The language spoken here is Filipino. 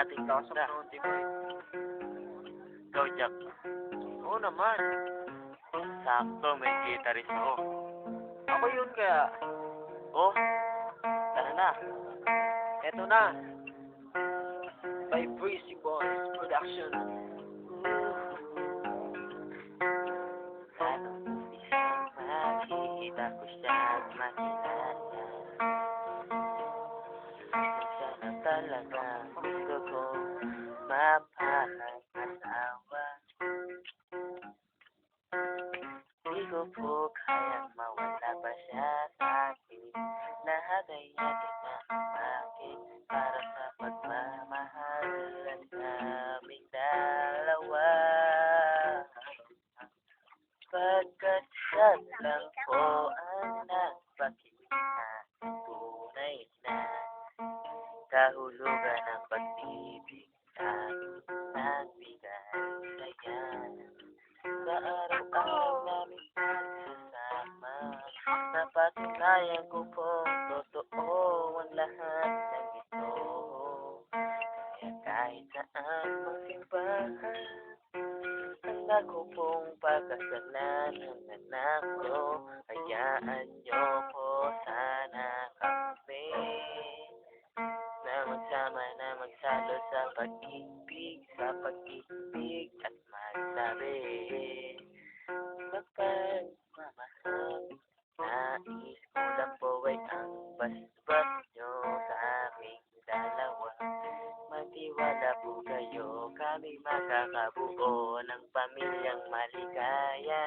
ating ganda. Ikaw, Jack. Oo naman. Sakto, may guitarist ako. Ako yun kaya. Oh, tara na. Eto na. By Breezy Boys Production. Lalo isang makikita ko siyang makilala. Siya na talaga gusto kong mapag-asawa. Di ko po kayang mawala pa siya sa akin. Lahat ay ating akin para sa pagmamahal ng aming dalawa. Pagkat siya lang po ang nagpakita ng tunay na kahulugan ng pag-ibig sa aking nagbigay saya. Sa araw-araw namin pagsasama, napatunayan ko pong totoo ang lahat ng ito. Kaya kahit saan mang simbahan, handa ko pong pagkasalan ng anak ko. Hayaan niyo po sana kami na magsama na magsalo sa pag-ibig at magsabi mapagmamahal. Nais ko lang po ay ang basbas nyo sa aming dalawa. Magtiwala po kayo, kami makakabuo ng pamilyang maligaya.